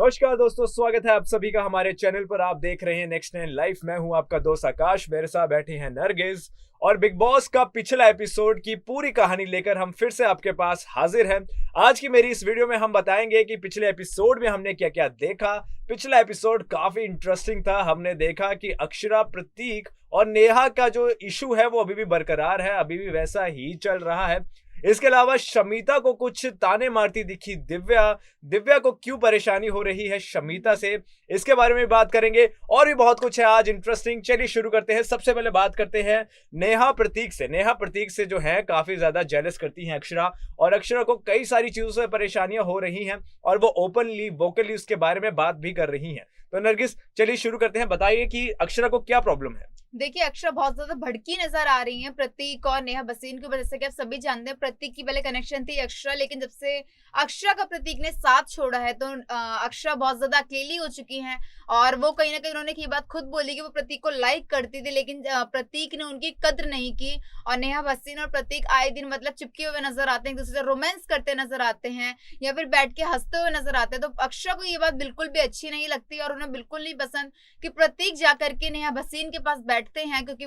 नमस्कार दोस्तों, स्वागत है आप सभी का हमारे चैनल पर। आप देख रहे हैं नेक्स्ट 9 लाइफ। मैं हूं आपका दोस्त आकाश, मेरे साथ बैठे हैं नरगिस और बिग बॉस का पिछला एपिसोड की पूरी कहानी लेकर हम फिर से आपके पास हाजिर हैं। आज की मेरी इस वीडियो में हम बताएंगे कि पिछले एपिसोड में हमने क्या क्या देखा। पिछला एपिसोड काफी इंटरेस्टिंग था। हमने देखा कि अक्षरा, प्रतीक और नेहा का जो इशू है वो अभी भी बरकरार है, अभी भी वैसा ही चल रहा है। इसके अलावा शमीता को कुछ ताने मारती दिखी दिव्या। दिव्या को क्यों परेशानी हो रही है शमीता से, इसके बारे में बात करेंगे। और भी बहुत कुछ है आज इंटरेस्टिंग। चलिए शुरू करते हैं। सबसे पहले बात करते हैं नेहा प्रतीक से। नेहा प्रतीक से जो है काफी ज्यादा जेलस करती हैं अक्षरा, और अक्षरा को कई सारी चीजों से परेशानियां हो रही हैं और वो ओपनली वोकली उसके बारे में बात भी कर रही हैं। तो नरगिस, चलिए शुरू करते हैं। बताइए कि अक्षरा को क्या प्रॉब्लम है। देखिए, अक्षरा बहुत ज्यादा भड़की नजर आ रही है प्रतीक और नेहा भसीन की वजह से। कि आप सभी जानते हैं प्रतीक की पहले कनेक्शन थी अक्षरा, लेकिन जब से अक्षरा का प्रतीक ने साथ छोड़ा है तो अक्षरा बहुत ज्यादा अकेली हो चुकी हैं। और वो कहीं ना कहीं उन्होंने ये बात खुद बोली कि वो प्रतीक को लाइक करती थी, लेकिन प्रतीक ने उनकी कद्र नहीं की। और नेहा भसीन और प्रतीक आए दिन मतलब चिपके हुए नजर आते हैं, एक दूसरे से रोमांस करते नजर आते हैं या फिर बैठ के हंसते हुए नजर आते हैं। तो अक्षरा को ये बात बिल्कुल भी अच्छी नहीं लगती और उन्हें बिल्कुल नहीं पसंद कि प्रतीक जाकर के नेहा भसीन के पास बैठते हैं, क्योंकि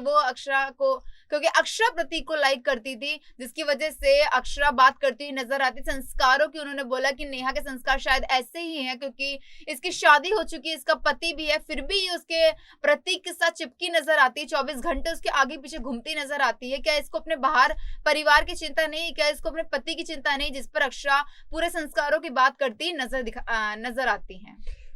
अक्षरा प्रतीक को लाइक करती थी, जिसकी वजह से अक्षरा बात करती हुई नजर आती। संस्कारों की उन्होंने बोला कि नेहा के संस्कार शायद ऐसे ही हैं, क्योंकि इसकी शादी हो चुकी है, इसका पति भी है, फिर भी ये उसके प्रतीक के साथ चिपकी नजर आती है, 24 घंटे उसके आगे पीछे घूमती नजर आती है। क्या इसको अपने बाहर परिवार की चिंता नहीं, क्या इसको अपने पति की चिंता नहीं, जिस पर अक्षरा पूरे संस्कारों की बात करती नजर आती है।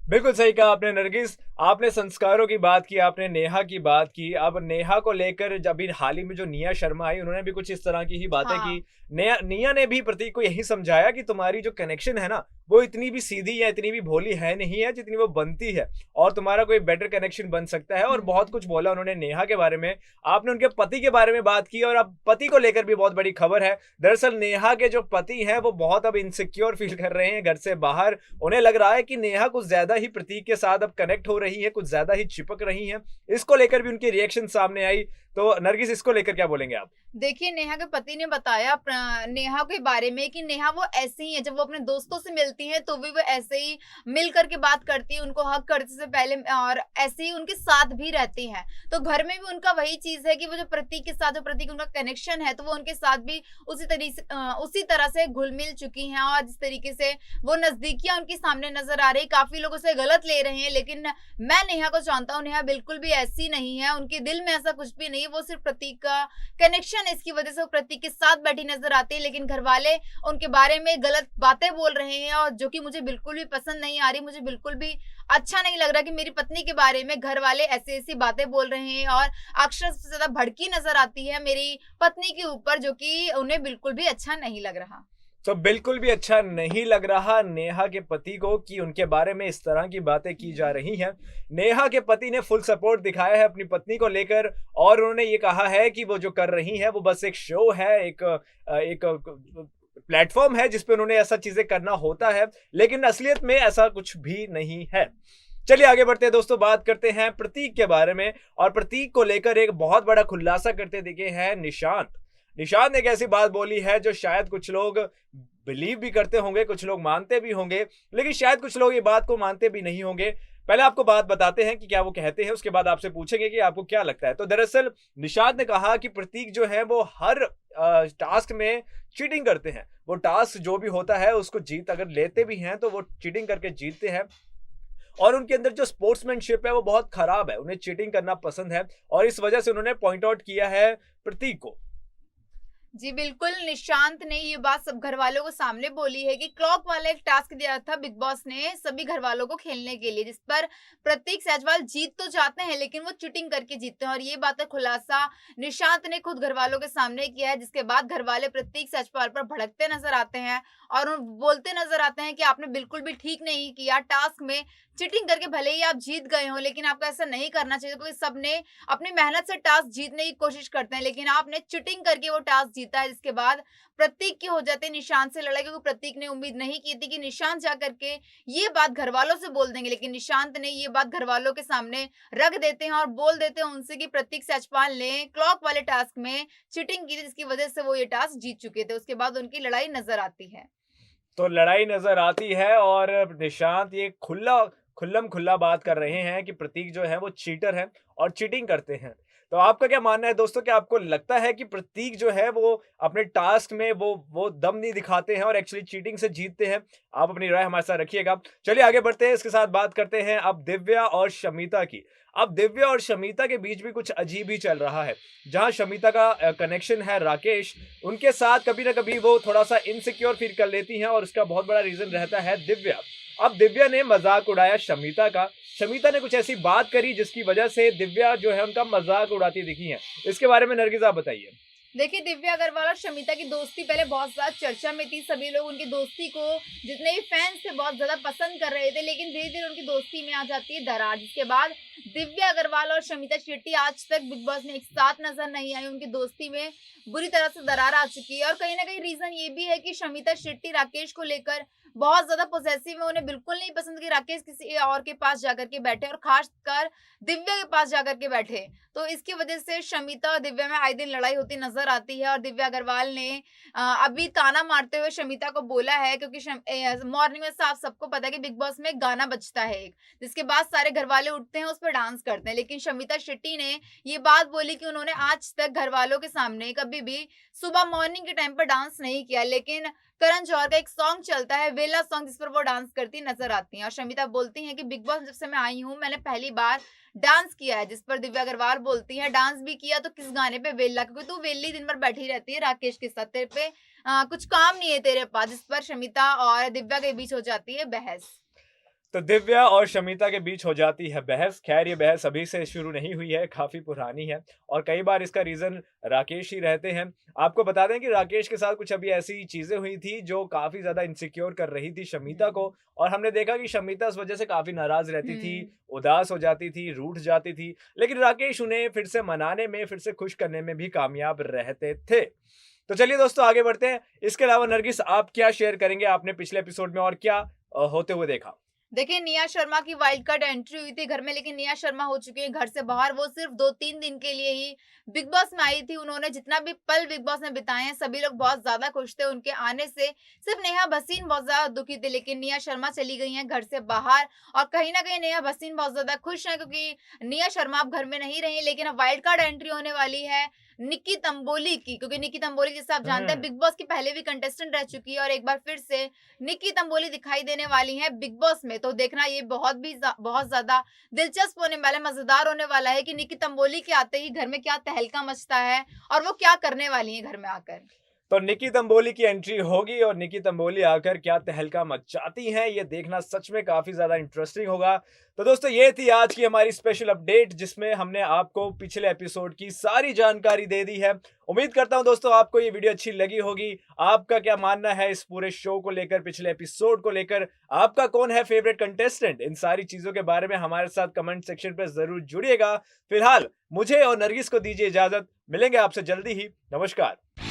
बिल्कुल सही कहा आपने नरगिस। आपने संस्कारों की बात की, आपने नेहा की बात की। अब नेहा को लेकर जब हाल ही में जो निया शर्मा आई, उन्होंने भी कुछ इस तरह की ही बातें हाँ। की। निया ने भी प्रतीक को यही समझाया कि तुम्हारी जो कनेक्शन है ना, वो इतनी भी सीधी या इतनी भी भोली है नहीं है जितनी वो बनती है, और तुम्हारा कोई बेटर कनेक्शन बन सकता है। और बहुत कुछ बोला उन्होंने नेहा के बारे में। आपने उनके पति के बारे में बात की, और अब पति को लेकर भी बहुत बड़ी खबर है। दरअसल नेहा के जो पति हैं वो बहुत अब इनसिक्योर फील कर रहे हैं घर से बाहर। उन्हें लग रहा है कि नेहा कुछ ज्यादा ही प्रतीक के साथ अब कनेक्ट हो रही है, कुछ ज्यादा ही चिपक रही है। इसको लेकर भी उनकी रिएक्शन सामने आई। तो नरगिस, इसको लेकर क्या बोलेंगे आप। देखिए, नेहा के पति ने बताया नेहा के बारे में कि नेहा वो ऐसे ही है, जब वो अपने दोस्तों से मिलती है तो भी वो ऐसे ही मिल करके बात करती है, उनको हक करने से पहले, और ऐसे ही उनके साथ भी रहती है। तो घर में भी उनका वही चीज है कि वो जो प्रतीक के साथ, जो प्रतीक उनका कनेक्शन है, तो वो उनके साथ भी उसी तरह से घुल मिल चुकी हैं। और जिस तरीके से वो नजदीकियां उनके सामने नजर आ रही, काफी लोग उसे गलत ले रहे हैं, लेकिन मैं नेहा को जानता हूँ, नेहा बिल्कुल भी ऐसी नहीं है, उनके दिल में ऐसा कुछ भी नहीं है। वो सिर्फ प्रतीक का कनेक्शन, इसकी वजह से वो प्रतीक के साथ बैठी नजर आती है, लेकिन घर वाले उनके बारे में गलत बातें बोल रहे हैं, और जो कि मुझे बिल्कुल भी पसंद नहीं आ रही। मुझे बिल्कुल भी अच्छा नहीं लग रहा कि मेरी पत्नी के बारे में घर वाले ऐसी ऐसी बातें बोल रहे हैं। और अक्षर सबसे ज्यादा भड़की नजर आती है मेरी पत्नी के ऊपर, जो कि उन्हें बिल्कुल भी अच्छा नहीं लग रहा। तो बिल्कुल भी अच्छा नहीं लग रहा नेहा के पति को कि उनके बारे में इस तरह की बातें की जा रही हैं। नेहा के पति ने फुल सपोर्ट दिखाया है अपनी पत्नी को लेकर, और उन्होंने ये कहा है कि वो जो कर रही है वो बस एक शो है, एक प्लेटफॉर्म है जिसपे उन्होंने ऐसा चीजें करना होता है, लेकिन असलियत में ऐसा कुछ भी नहीं है। चलिए आगे बढ़ते हैं दोस्तों, बात करते हैं प्रतीक के बारे में। और प्रतीक को लेकर एक बहुत बड़ा खुलासा करते दिखे हैं निशांत। निशांत ने एक ऐसी बात बोली है जो शायद कुछ लोग बिलीव भी करते होंगे, कुछ लोग मानते भी होंगे, लेकिन शायद कुछ लोग ये बात को मानते भी नहीं होंगे। पहले आपको बात बताते हैं कि क्या वो कहते हैं, उसके बाद आपसे पूछेंगे कि आपको क्या लगता है। तो दरअसल निशांत ने कहा कि प्रतीक जो है वो हर टास्क में चीटिंग करते हैं। वो टास्क जो भी होता है उसको जीत अगर लेते भी हैं तो वो चीटिंग करके जीतते हैं, और उनके अंदर जो स्पोर्ट्समैनशिप है वो बहुत खराब है, उन्हें चीटिंग करना पसंद है, और इस वजह से उन्होंने पॉइंट आउट किया है प्रतीक को। जी बिल्कुल, निशांत ने ये बात सब घर वालों को सामने बोली है कि क्लॉक वाला एक टास्क दिया था बिग बॉस ने सभी घर वालों को खेलने के लिए, जिस पर प्रतीक सैजवाल जीत तो जाते हैं, लेकिन वो चीटिंग करके जीतते हैं। और ये बात का खुलासा निशांत ने खुद घर वालों के सामने किया है, जिसके बाद घर वाले प्रतीक सैजवाल पर भड़कते नजर आते हैं और बोलते नजर आते हैं कि आपने बिल्कुल भी ठीक नहीं किया। टास्क में चीटिंग करके भले ही आप जीत गए हो, लेकिन आपको ऐसा नहीं करना चाहिए, क्योंकि सबने अपनी मेहनत से टास्क जीतने की कोशिश करते हैं, लेकिन आपने चीटिंग करके वो टास्क जीता है। जिसके बाद प्रतीक की हो जाती है निशांत से लड़ाई, क्योंकि प्रतीक ने उम्मीद नहीं की थी कि निशांत जा करके ये बात घर वालों से बोल देंगे, लेकिन निशांत ने ये बात घर वालों के सामने रख देते हैं और बोल देते हैं उनसे कि प्रतीक सैजपाल ने क्लॉक वाले टास्क में चीटिंग की थी, जिसकी वजह से वो ये टास्क जीत चुके थे। उसके बाद उनकी लड़ाई नजर आती है। तो लड़ाई नजर आती है और निशांत ये खुल्लम खुल्ला बात कर रहे हैं कि प्रतीक जो है वो चीटर है और चीटिंग करते हैं। तो आपका क्या मानना है दोस्तों, क्या आपको लगता है कि प्रतीक जो है वो अपने टास्क में वो दम नहीं दिखाते हैं और एक्चुअली चीटिंग से जीतते हैं? आप अपनी राय हमारे साथ रखिएगा। चलिए आगे बढ़ते हैं, इसके साथ बात करते हैं अब दिव्या और शमिता की। अब दिव्या और शमिता के बीच भी कुछ अजीब ही चल रहा है। जहां शमिता का कनेक्शन है राकेश, उनके साथ कभी ना कभी वो थोड़ा-सा इनसिक्योर फील कर लेती हैं और उसका बहुत बड़ा रीज़न रहता है दिव्या। अब दिव्या ने मज़ाक उड़ाया शमिता का। शमिता ने कुछ ऐसी बात करी जिसकी वजह से दिव्या जो है उनका मज़ाक उड़ाती दिखी हैं। इसके बारे में नरगिस आप बताइए। देखिए, दिव्या अग्रवाल और शमिता की दोस्ती पहले बहुत ज़्यादा चर्चा में थी। सभी लोग उनकी दोस्ती को, जितने भी फैन्स थे, बहुत ज़्यादा पसंद कर रहे थे, लेकिन धीरे-धीरे उनकी दोस्ती में आ जाती है दरार, जिसके बाद दिव्या अग्रवाल और शमिता शेट्टी आज तक बिग बॉस में एक साथ नज़र नहीं आई। उनकी दोस्ती में बुरी तरह से दरार आ चुकी है और कहीं न कहीं रीज़न ये भी है कि शमिता शेट्टी राकेश को लेकर बहुत ज़्यादा पॉसेसिव है। उन्हें बिल्कुल नहीं पसंद कि राकेश किसी और के पास जाकर के बैठे और ख़ासकर दिव्या के पास जाकर के बैठे। तो इसकी वजह से शमिता और दिव्या में आए दिन लड़ाई होती नजर आती है और दिव्या अग्रवाल ने अभी ताना मारते हुए शमिता को बोला है, क्योंकि मॉर्निंग में साफ सबको पता है कि बिग बॉस में गाना बजता है एक, जिसके बाद सारे घर वाले उठते हैं, उस पर डांस करते हैं। लेकिन शमिता शेट्टी ने ये बात बोली कि उन्होंने आज तक घर वालों के सामने कभी भी सुबह मॉर्निंग के टाइम पर डांस नहीं किया, लेकिन करण जौहर का एक सॉन्ग चलता है वेला सॉन्ग, जिस पर वो डांस करती नजर आती हैं। और शमिता बोलती हैं कि बिग बॉस जब से मैं आई हूँ मैंने पहली बार डांस किया है, जिस पर दिव्या अग्रवाल बोलती हैं डांस भी किया तो किस गाने पे, वेला, क्योंकि तू वेली दिन भर बैठी रहती है राकेश के साथ, तेरे पे कुछ काम नहीं है तेरे पास, जिस पर शमिता और दिव्या के बीच हो जाती है बहस। तो दिव्या और शमिता के बीच हो जाती है बहस। खैर ये बहस अभी से शुरू नहीं हुई है, काफ़ी पुरानी है और कई बार इसका रीज़न राकेश ही रहते हैं। आपको बता दें कि राकेश के साथ कुछ अभी ऐसी चीज़ें हुई थी जो काफ़ी ज़्यादा इनसिक्योर कर रही थी शमिता को, और हमने देखा कि शमिता इस वजह से काफ़ी नाराज़ रहती थी, उदास हो जाती थी, रूठ जाती थी। लेकिन राकेश उन्हें फिर से मनाने में, फिर से खुश करने में भी कामयाब रहते थे। तो चलिए दोस्तों आगे बढ़ते हैं। इसके अलावा नरगिस आप क्या शेयर करेंगे, आपने पिछले एपिसोड में और क्या होते हुए देखा? देखिए, निया शर्मा की वाइल्ड कार्ड एंट्री हुई थी घर में, लेकिन निया शर्मा हो चुकी है घर से बाहर। वो सिर्फ 2-3 दिन के लिए ही बिग बॉस में आई थी। उन्होंने जितना भी पल बिग बॉस में बिताए हैं, सभी लोग बहुत ज़्यादा खुश थे उनके आने से। सिर्फ नेहा भसीन बहुत ज़्यादा दुखी थी, लेकिन निया शर्मा चली गई हैं घर से बाहर और कहीं न कहीं नेहा भसीन बहुत ज़्यादा खुश हैं, क्योंकि निया शर्मा अब घर में नहीं रही। लेकिन अब वाइल्ड कार्ड एंट्री होने वाली है निक्की तंबोली की, क्योंकि निक्की तंबोली जैसे आप जानते हैं हुँ। बिग बॉस की पहले भी कंटेस्टेंट रह चुकी है और एक बार फिर से निक्की तंबोली दिखाई देने वाली हैं बिग बॉस में। तो देखना ये बहुत ज़्यादा दिलचस्प होने वाला है, मज़ेदार होने वाला है कि निक्की तंबोली के आते ही घर में क्या तहलका मचता है और वो क्या करने वाली हैं घर में आकर। तो निकी तंबोली की एंट्री होगी और निकी तंबोली आकर क्या तहलका मचाती हैं, ये देखना सच में काफ़ी ज़्यादा इंटरेस्टिंग होगा। तो दोस्तों ये थी आज की हमारी स्पेशल अपडेट, जिसमें हमने आपको पिछले एपिसोड की सारी जानकारी दे दी है। उम्मीद करता हूं दोस्तों आपको ये वीडियो अच्छी लगी होगी। आपका क्या मानना है इस पूरे शो को लेकर, पिछले एपिसोड को लेकर? आपका कौन है फेवरेट कंटेस्टेंट? इन सारी चीज़ों के बारे में हमारे साथ कमेंट सेक्शन पर ज़रूर जुड़िएगा। फिलहाल मुझे और नरगिस को दीजिए इजाज़त। मिलेंगे आपसे जल्दी ही। नमस्कार।